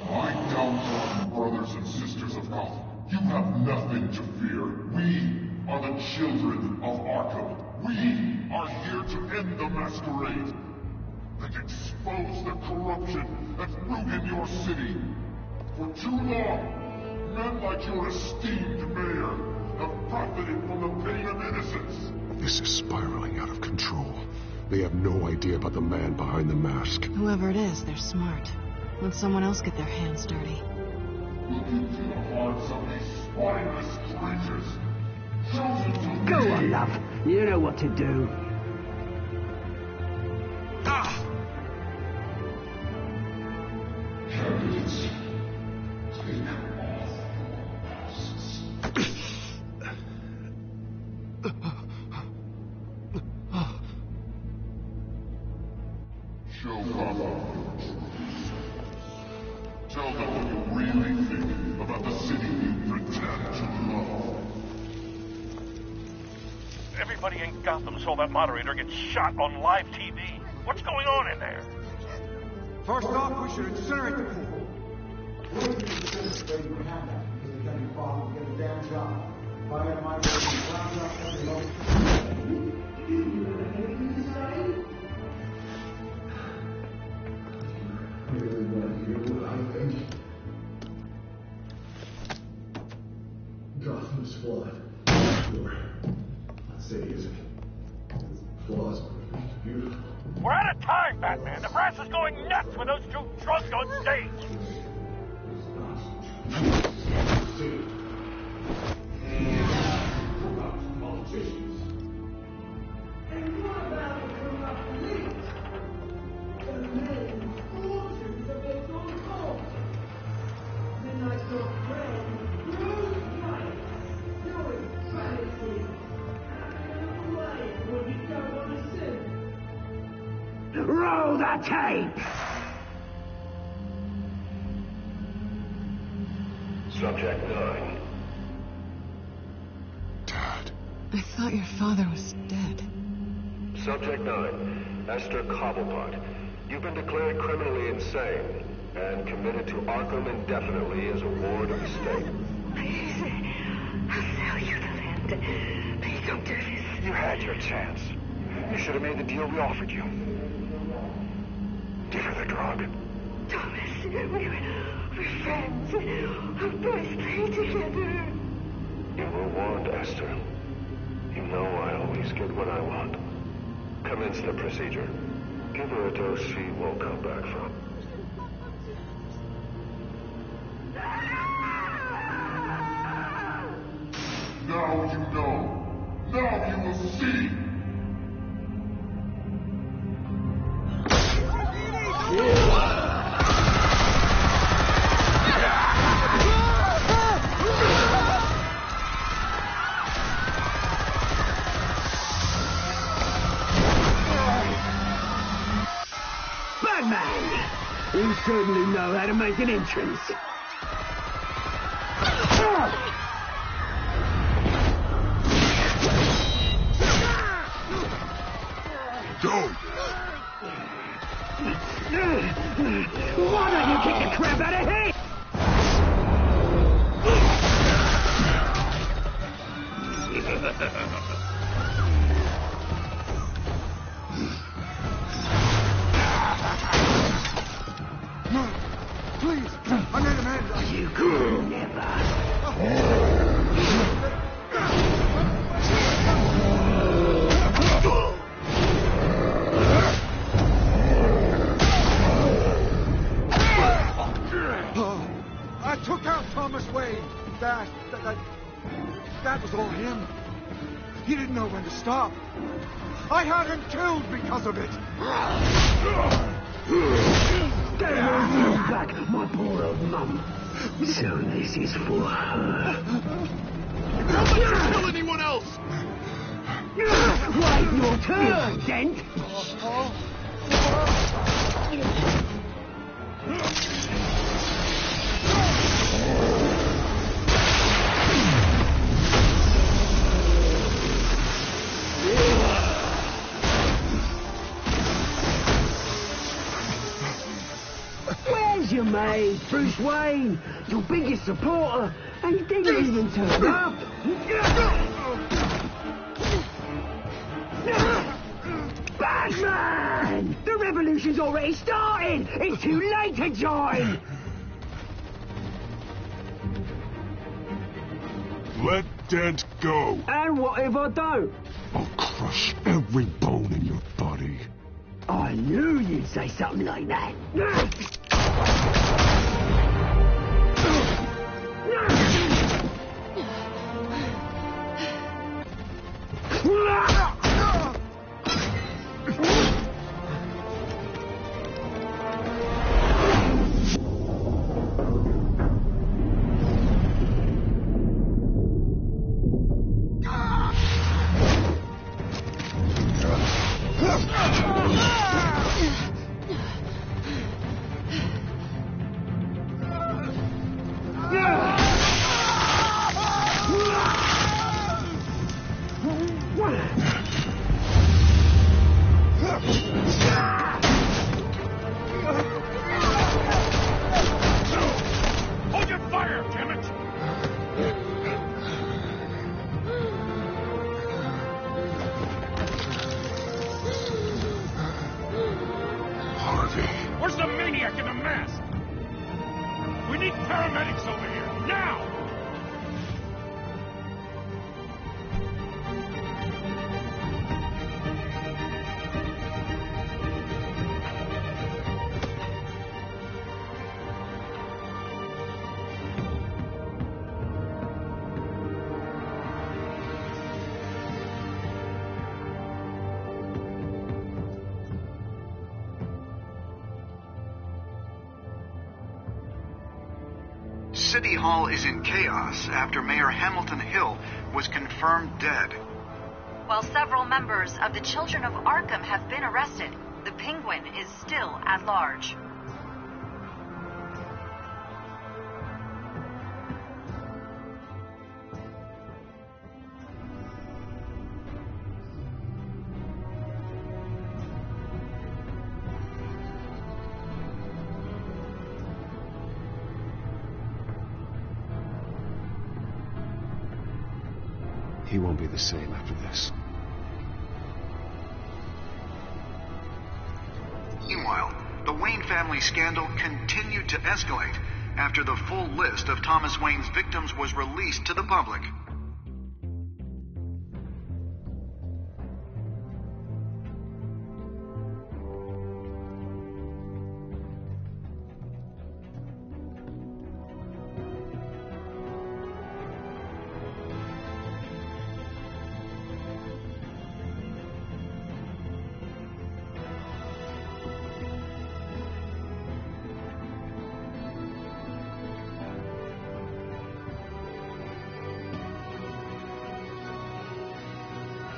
My downtrodden brothers and sisters of Gotham, you have nothing to fear. We are the children of Arkham. We are here to end the masquerade and expose the corruption that's ruined your city. For too long, men like your esteemed mayor have profited from the pain of innocence. This is spiraling out of control. They have no idea about the man behind the mask. Whoever it is, they're smart. Let someone else get their hands dirty. Look into the hearts of these spineless creatures. Chosen to Go lead. on, love. You know what to do. Candidates, take off your masks. Show Gotham your true selves. Tell them what you really think about the city you pretend to love. Everybody in Gotham saw that moderator get shot on live TV. What's going on in there? First off, we should incinerate the pool. Get a damn job. If I had my way, round up every Gotham's flawed. Sure. I'd say it isn't. Its flaws are beautiful. We're out of time, Batman. The press is going nuts with those two drunks on stage. Politicians. And what about the corrupt elite? The men fortunes of their own cause. Then I saw friends, Bruce Wayne, doing fantasy. And away when you don't want to sin. Roll the tape! Subject 9. I thought your father was dead. Subject 9. Esther Cobblepot. You've been declared criminally insane and committed to Arkham indefinitely as a ward of the state. Please, I'll sell you the land. Please don't do this. You had your chance. You should have made the deal we offered you. Give her the drug. Thomas, we're friends. Our boys play together. You were warned, Esther. You know I always get what I want. Commence the procedure. Give her a dose she won't come back from. Now you know. Now you will see. Batman! You certainly know how to make an entrance. Go! Why don't you kick the crap out of him? No, please, I made a man. You could never. I took out Thomas Wayne. That was all him. He didn't know when to stop. I had him killed because of it. Get me back, my poor old mum. So this is for her. Don't let you kill anyone else! Wait your turn, Dent. Where's your mate, Bruce Wayne? Your biggest supporter, and he didn't even turn up. Batman! The revolution's already started! It's too late to join! Let Dent go. And what if I don't? I'll crush every bone in your body. I knew you'd say something like that. Hold your fire, damn it! Harvey. Where's the maniac in the mask? We need paramedics over here, now! City Hall is in chaos after Mayor Hamilton Hill was confirmed dead. While several members of the Children of Arkham have been arrested, the Penguin is still at large. He won't be the same after this. Meanwhile, the Wayne family scandal continued to escalate after the full list of Thomas Wayne's victims was released to the public.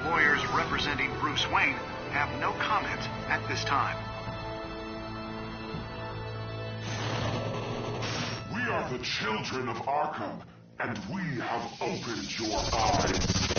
Lawyers representing Bruce Wayne have no comment at this time. We are the children of Arkham, and we have opened your eyes.